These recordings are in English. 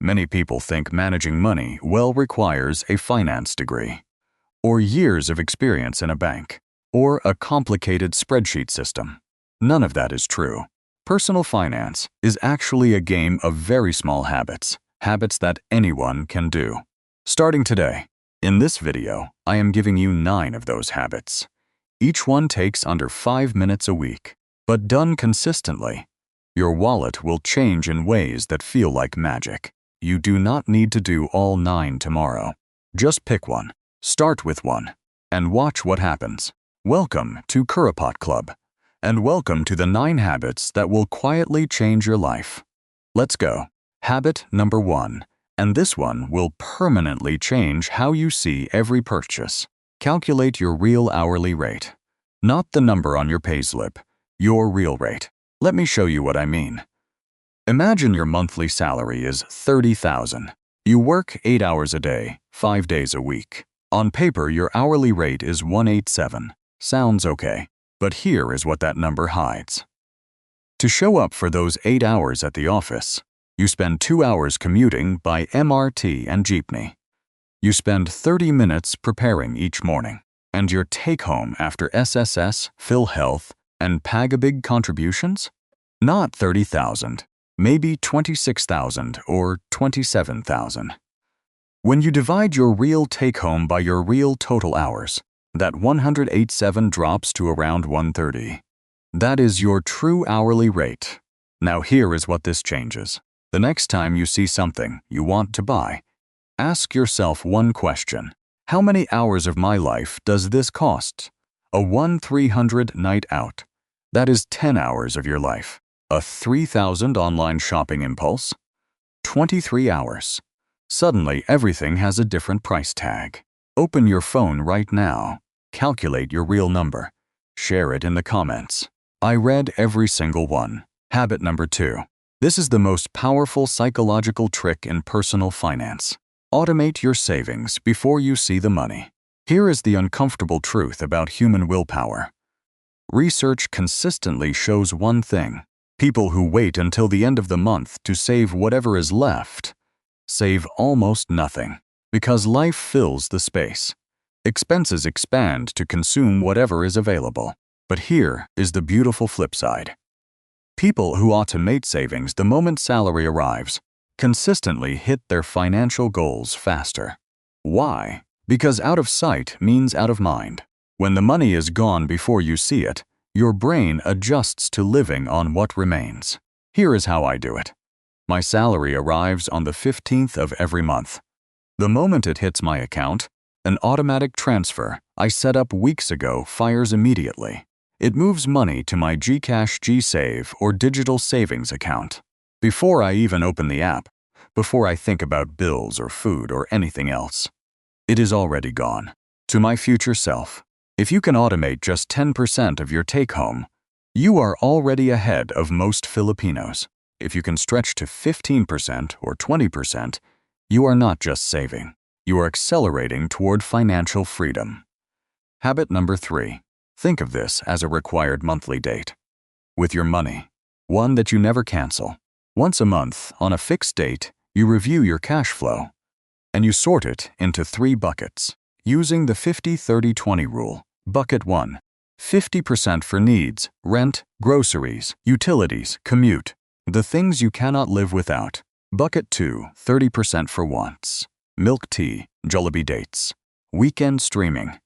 Many people think managing money well requires a finance degree, or years of experience in a bank, or a complicated spreadsheet system. None of that is true. Personal finance is actually a game of very small habits, habits that anyone can do. Starting today, in this video, I am giving you 9 of those habits. Each one takes under 5 minutes a week, but done consistently, your wallet will change in ways that feel like magic. You do not need to do all 9 tomorrow. Just pick one, start with one, and watch what happens. Welcome to Kuripot Club, and welcome to the 9 habits that will quietly change your life. Let's go. Habit number 1, and this one will permanently change how you see every purchase. Calculate your real hourly rate. Not the number on your payslip, your real rate. Let me show you what I mean. Imagine your monthly salary is $30,000. You work 8 hours a day, 5 days a week. On paper, your hourly rate is $187. Sounds okay, but here is what that number hides. To show up for those 8 hours at the office, you spend 2 hours commuting by MRT and jeepney. You spend 30 minutes preparing each morning, and your take-home after SSS, PhilHealth, and Pag-IBIG contributions? Not $30,000. Maybe $26,000 or $27,000. When you divide your real take-home by your real total hours, that $187 drops to around $130. That is your true hourly rate. Now here is what this changes. The next time you see something you want to buy, ask yourself one question. How many hours of my life does this cost? A 1-300 night out. That is 10 hours of your life. A 3,000 online shopping impulse? 23 hours. Suddenly, everything has a different price tag. Open your phone right now. Calculate your real number. Share it in the comments. I read every single one. Habit number 2. This is the most powerful psychological trick in personal finance. Automate your savings before you see the money. Here is the uncomfortable truth about human willpower. Research consistently shows one thing. People who wait until the end of the month to save whatever is left save almost nothing, because life fills the space. Expenses expand to consume whatever is available. But here is the beautiful flip side. People who automate savings the moment salary arrives consistently hit their financial goals faster. Why? Because out of sight means out of mind. When the money is gone before you see it, your brain adjusts to living on what remains. Here is how I do it. My salary arrives on the 15th of every month. The moment it hits my account, an automatic transfer I set up weeks ago fires immediately. It moves money to my Gcash, GSave, or digital savings account. Before I even open the app, before I think about bills or food or anything else, it is already gone. To my future self, if you can automate just 10% of your take-home, you are already ahead of most Filipinos. If you can stretch to 15% or 20%, you are not just saving. You are accelerating toward financial freedom. Habit number 3. Think of this as a required monthly date. With your money, one that you never cancel. Once a month, on a fixed date, you review your cash flow, and you sort it into 3 buckets. Using the 50-30-20 rule. Bucket 1. 50% for needs, rent, groceries, utilities, commute, the things you cannot live without. Bucket 2. 30% for wants, milk tea, Jollibee dates, weekend streaming,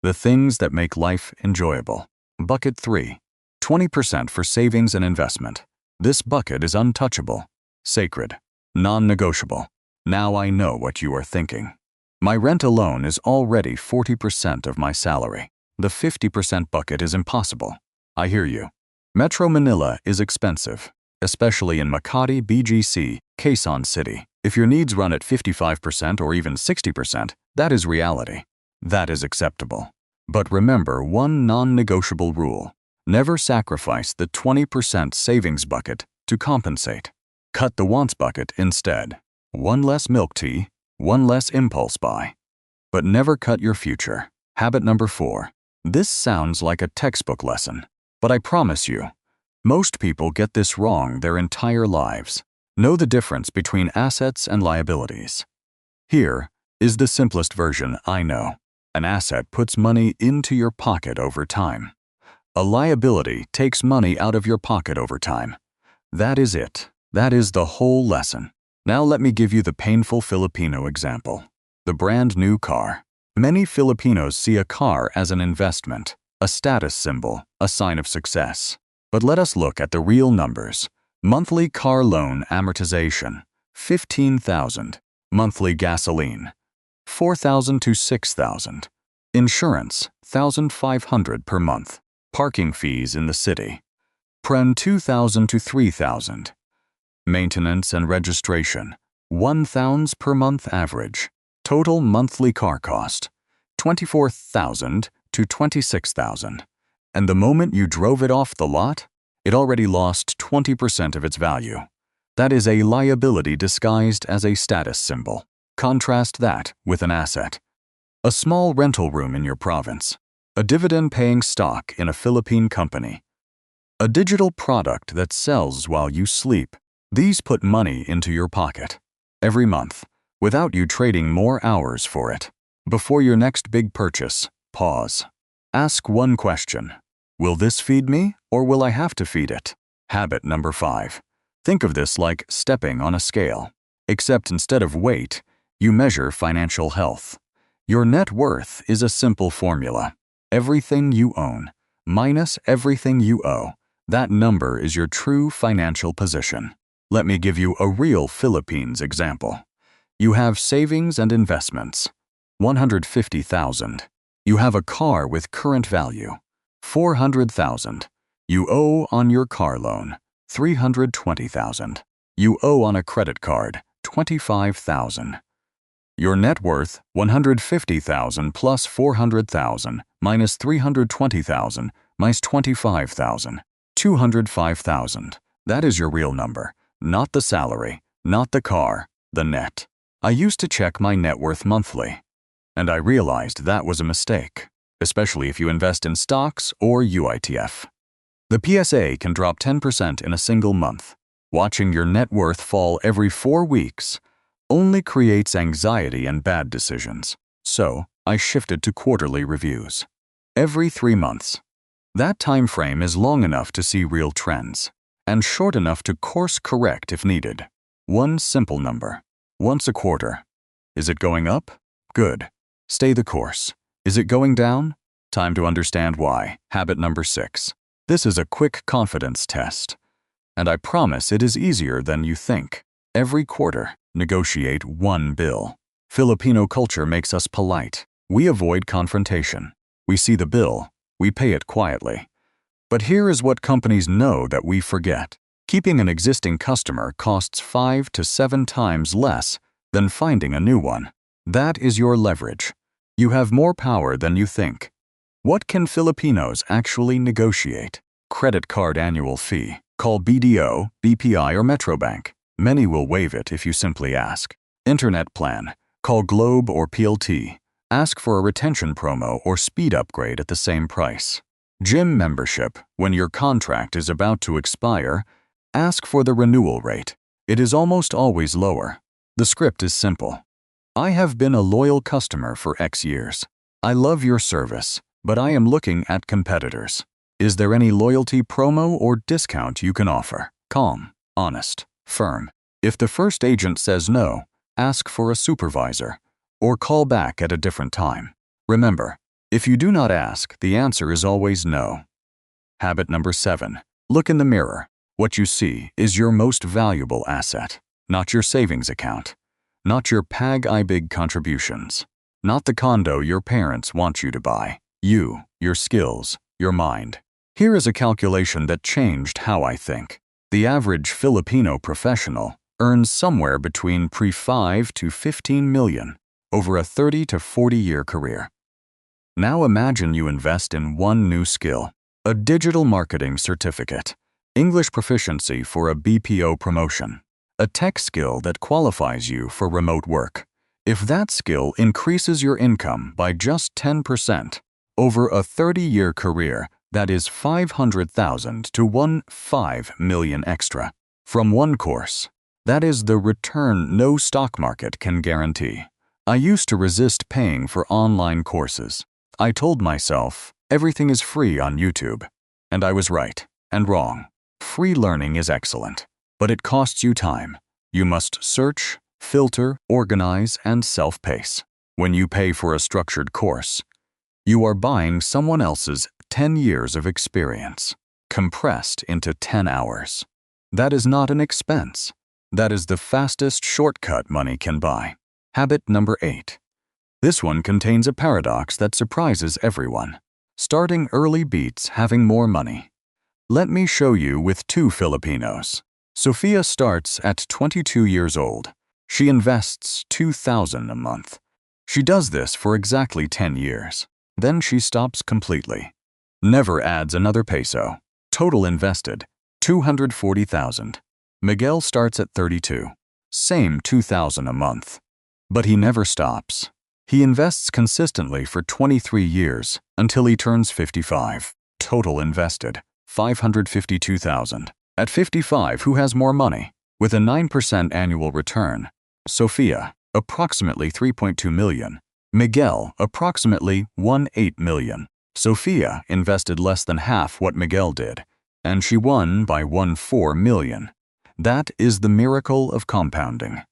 the things that make life enjoyable. Bucket 3. 20% for savings and investment. This bucket is untouchable, sacred, non-negotiable. Now I know what you are thinking. My rent alone is already 40% of my salary. The 50% bucket is impossible. I hear you. Metro Manila is expensive, especially in Makati, BGC, Quezon City. If your needs run at 55% or even 60%, that is reality. That is acceptable. But remember one non-negotiable rule. Never sacrifice the 20% savings bucket to compensate. Cut the wants bucket instead. One less milk tea, one less impulse buy. But never cut your future. Habit number 4. This sounds like a textbook lesson, but I promise you, most people get this wrong their entire lives. Know the difference between assets and liabilities. Here is the simplest version I know. An asset puts money into your pocket over time. A liability takes money out of your pocket over time. That is it. That is the whole lesson. Now let me give you the painful Filipino example. The brand new car. Many Filipinos see a car as an investment, a status symbol, a sign of success. But let us look at the real numbers. Monthly car loan amortization, 15,000. Monthly gasoline, 4,000 to 6,000. Insurance, 1,500 per month. Parking fees in the city, PREN 2,000 to 3,000. Maintenance and registration, 1,000 per month average. Total monthly car cost, 24,000 to 26,000. And the moment you drove it off the lot, it already lost 20% of its value. That is a liability disguised as a status symbol. Contrast that with an asset. A small rental room in your province. A dividend-paying stock in a Philippine company. A digital product that sells while you sleep. These put money into your pocket every month without you trading more hours for it. Before your next big purchase, pause. Ask one question. Will this feed me, or will I have to feed it? Habit number 5. Think of this like stepping on a scale, except instead of weight, you measure financial health. Your net worth is a simple formula. Everything you own minus everything you owe. That number is your true financial position. Let me give you a real Philippines example. You have savings and investments, 150,000. You have a car with current value, 400,000. You owe on your car loan, 320,000. You owe on a credit card, 25,000. Your net worth, 150,000 plus 400,000 minus 320,000 minus 25,000, 205,000. That is your real number, not the salary, not the car, the net. I used to check my net worth monthly, and I realized that was a mistake, especially if you invest in stocks or UITF. The PSA can drop 10% in a single month. Watching your net worth fall every 4 weeks only creates anxiety and bad decisions. So, I shifted to quarterly reviews. Every 3 months. That time frame is long enough to see real trends, and short enough to course correct if needed. One simple number. Once a quarter. Is it going up? Good. Stay the course. Is it going down? Time to understand why. Habit number 6. This is a quick confidence test, and I promise it is easier than you think. Every quarter, negotiate one bill. Filipino culture makes us polite. We avoid confrontation. We see the bill, we pay it quietly. But here is what companies know that we forget. Keeping an existing customer costs 5 to 7 times less than finding a new one. That is your leverage. You have more power than you think. What can Filipinos actually negotiate? Credit card annual fee. Call BDO, BPI, or Metrobank. Many will waive it if you simply ask. Internet plan. Call Globe or PLT. Ask for a retention promo or speed upgrade at the same price. Gym membership. When your contract is about to expire, ask for the renewal rate. It is almost always lower. The script is simple. I have been a loyal customer for X years. I love your service, but I am looking at competitors. Is there any loyalty promo or discount you can offer? Calm, honest, firm. If the first agent says no, ask for a supervisor or call back at a different time. Remember, if you do not ask, the answer is always no. Habit number 7. Look in the mirror. What you see is your most valuable asset, not your savings account, not your Pag-IBIG contributions, not the condo your parents want you to buy. You, your skills, your mind. Here is a calculation that changed how I think. The average Filipino professional earns somewhere between 5 to 15 million over a 30 to 40-year career. Now imagine you invest in one new skill, a digital marketing certificate, English proficiency for a BPO promotion, a tech skill that qualifies you for remote work. If that skill increases your income by just 10% over a 30-year career, that is 500,000 to 15 million extra from one course. That is the return no stock market can guarantee. I used to resist paying for online courses. I told myself, everything is free on YouTube. And I was right and wrong. Free learning is excellent, but it costs you time. You must search, filter, organize, and self-pace. When you pay for a structured course, you are buying someone else's 10 years of experience, compressed into 10 hours. That is not an expense. That is the fastest shortcut money can buy. Habit number 8. This one contains a paradox that surprises everyone. Starting early beats having more money. Let me show you with two Filipinos. Sophia starts at 22 years old. She invests $2,000 a month. She does this for exactly 10 years. Then she stops completely. Never adds another peso. Total invested, $240,000. Miguel starts at 32. Same $2,000 a month. But he never stops. He invests consistently for 23 years until he turns 55. Total invested, $552,000. At 55, who has more money? With a 9% annual return. Sophia, approximately $3.2 million. Miguel, approximately $1.8 million. Sophia invested less than half what Miguel did, and she won by $1.4 million. That is the miracle of compounding.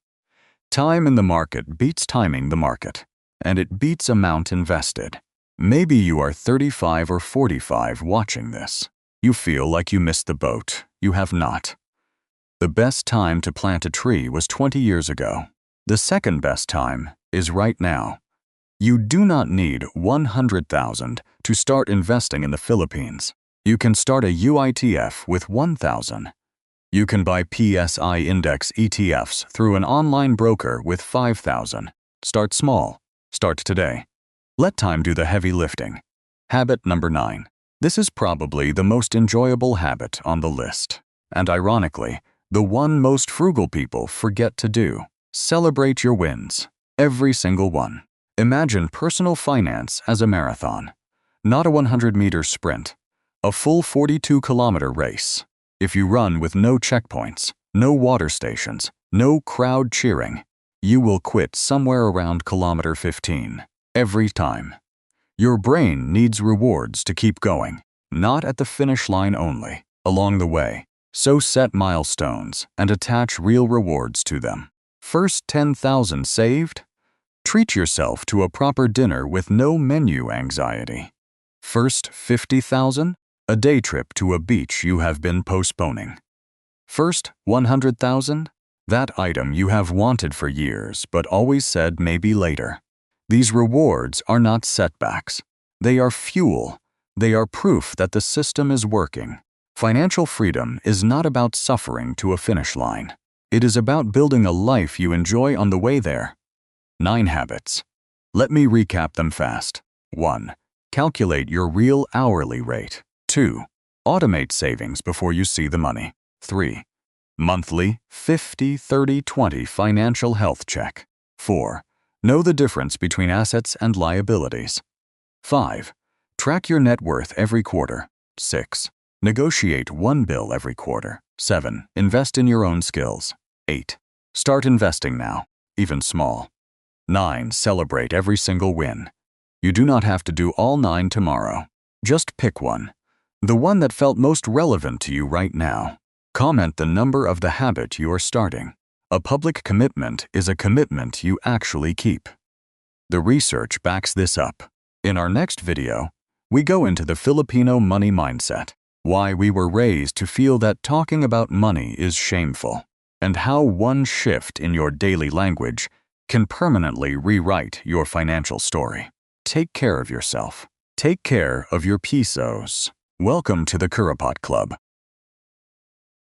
Time in the market beats timing the market, and it beats amount invested. Maybe you are 35 or 45 watching this. You feel like you missed the boat. You have not. The best time to plant a tree was 20 years ago. The second best time is right now. You do not need $100,000 to start investing in the Philippines. You can start a UITF with $1,000. You can buy PSI index ETFs through an online broker with $5,000. Start small. Start today. Let time do the heavy lifting. Habit number 9. This is probably the most enjoyable habit on the list, and ironically, the one most frugal people forget to do. Celebrate your wins, every single one. Imagine personal finance as a marathon, not a 100-meter sprint, a full 42-kilometer race. If you run with no checkpoints, no water stations, no crowd cheering, you will quit somewhere around kilometer 15, every time. Your brain needs rewards to keep going, not at the finish line only, along the way. So set milestones and attach real rewards to them. First 10,000 saved? Treat yourself to a proper dinner with no menu anxiety. First 50,000? A day trip to a beach you have been postponing. First 100,000? That item you have wanted for years but always said maybe later. These rewards are not setbacks. They are fuel. They are proof that the system is working. Financial freedom is not about suffering to a finish line. It is about building a life you enjoy on the way there. 9 habits. Let me recap them fast. 1. Calculate your real hourly rate. 2. Automate savings before you see the money. 3. Monthly 50-30-20 financial health check. 4. Know the difference between assets and liabilities. 5. Track your net worth every quarter. 6. Negotiate one bill every quarter. 7. Invest in your own skills. 8. Start investing now, even small. 9. Celebrate every single win. You do not have to do all 9 tomorrow. Just pick one. The one that felt most relevant to you right now. Comment the number of the habit you are starting. A public commitment is a commitment you actually keep. The research backs this up. In our next video, we go into the Filipino money mindset, why we were raised to feel that talking about money is shameful, and how one shift in your daily language can permanently rewrite your financial story. Take care of yourself. Take care of your pesos. Welcome to the Kuripot Club.